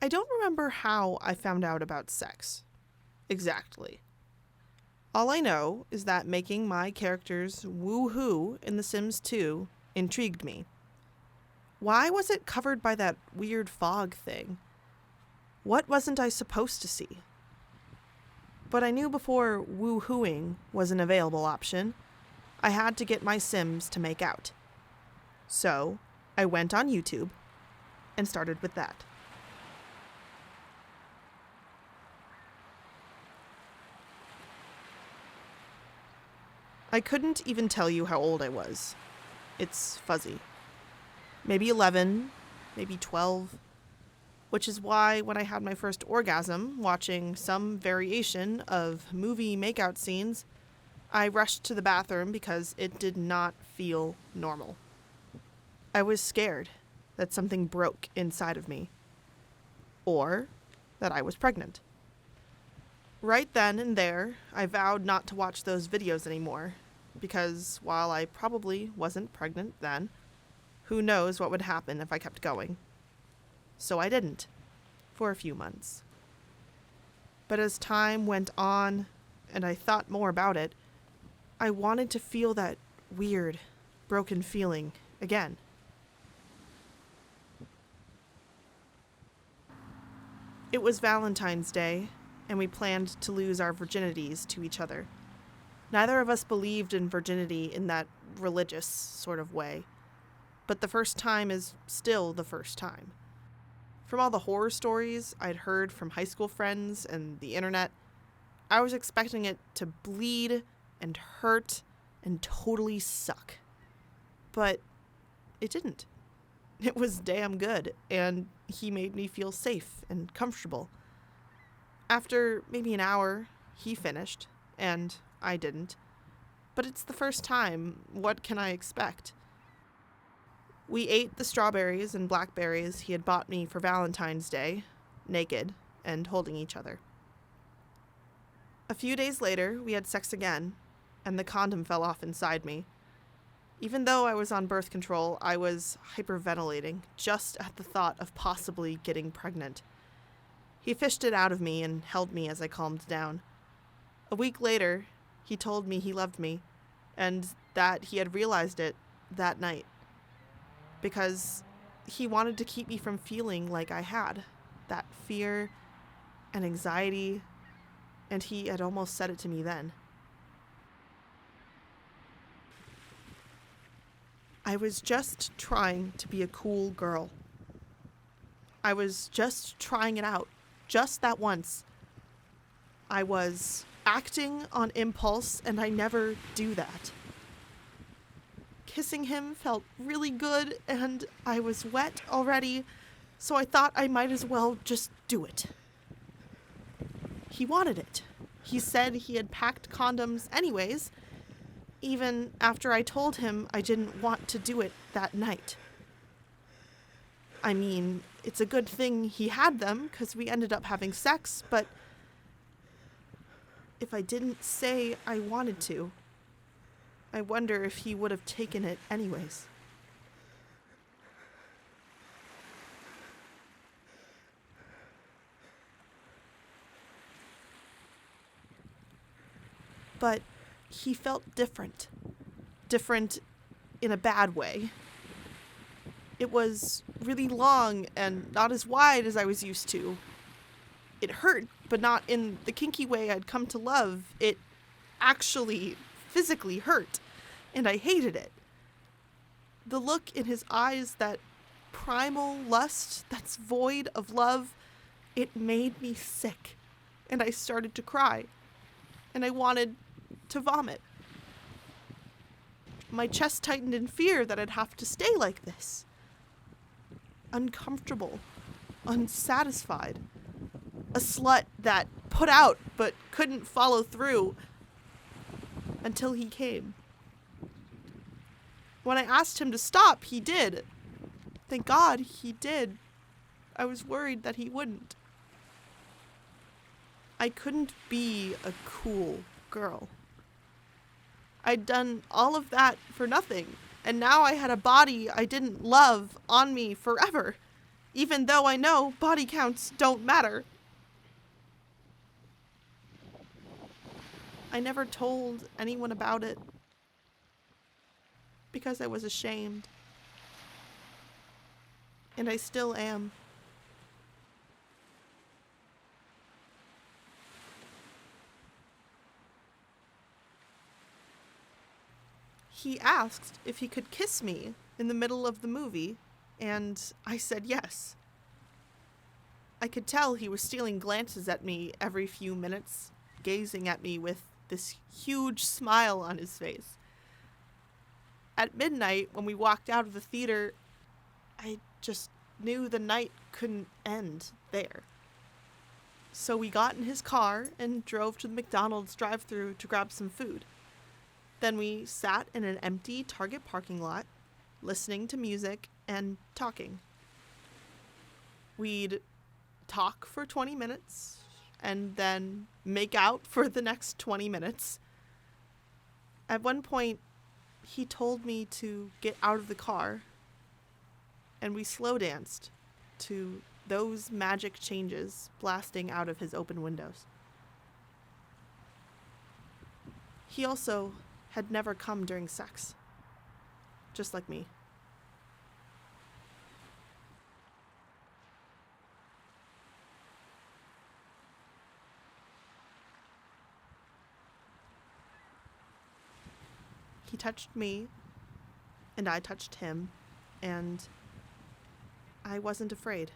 I don't remember how I found out about sex. Exactly. All I know is that making my characters woo-hoo in The Sims 2 intrigued me. Why was it covered by that weird fog thing? What wasn't I supposed to see? But I knew before woo-hooing was an available option, I had to get my Sims to make out. So, I went on YouTube and started with that. I couldn't even tell you how old I was. It's fuzzy. Maybe 11, maybe 12, which is why when I had my first orgasm watching some variation of movie makeout scenes, I rushed to the bathroom because it did not feel normal. I was scared that something broke inside of me, or that I was pregnant. Right then and there, I vowed not to watch those videos anymore, because while I probably wasn't pregnant then, who knows what would happen if I kept going. So I didn't, for a few months. But as time went on, and I thought more about it, I wanted to feel that weird, broken feeling again. It was Valentine's Day, and we planned to lose our virginities to each other. Neither of us believed in virginity in that religious sort of way, but the first time is still the first time. From all the horror stories I'd heard from high school friends and the internet, I was expecting it to bleed and hurt and totally suck. But it didn't. It was damn good, and he made me feel safe and comfortable. After maybe an hour, he finished, and I didn't. But it's the first time. What can I expect? We ate the strawberries and blackberries he had bought me for Valentine's Day, naked and holding each other. A few days later, we had sex again, and the condom fell off inside me. Even though I was on birth control, I was hyperventilating just at the thought of possibly getting pregnant. He fished it out of me and held me as I calmed down. A week later, he told me he loved me, and that he had realized it that night. Because he wanted to keep me from feeling like I had, that fear and anxiety, and he had almost said it to me then. I was just trying to be a cool girl. I was just trying it out, just that once. I was acting on impulse, and I never do that. Kissing him felt really good, and I was wet already, so I thought I might as well just do it. He wanted it. He said he had packed condoms anyways, even after I told him I didn't want to do it that night. I mean, it's a good thing he had them, because we ended up having sex, but if I didn't say I wanted to, I wonder if he would have taken it anyways. But he felt different. Different in a bad way. It was really long and not as wide as I was used to. It hurt, but not in the kinky way I'd come to love. It actually physically hurt, and I hated it. The look in his eyes, that primal lust that's void of love, it made me sick, and I started to cry, and I wanted to vomit. My chest tightened in fear that I'd have to stay like this. Uncomfortable, unsatisfied. A slut that put out but couldn't follow through until he came. When I asked him to stop, he did. Thank God he did. I was worried that he wouldn't. I couldn't be a cool girl. I'd done all of that for nothing, and now I had a body I didn't love on me forever. even though I know body counts don't matter. I never told anyone about it because I was ashamed. And I still am. He asked if he could kiss me in the middle of the movie, and I said yes. I could tell he was stealing glances at me every few minutes, gazing at me with this huge smile on his face. At midnight, when we walked out of the theater, I just knew the night couldn't end there. So we got in his car and drove to the McDonald's drive-thru to grab some food. Then we sat in an empty Target parking lot, listening to music and talking. We'd talk for 20 minutes and then make out for the next 20 minutes. At one point, he told me to get out of the car, and we slow danced to those magic changes blasting out of his open windows. He also had never come during sex, just like me. He touched me, and I touched him, and I wasn't afraid.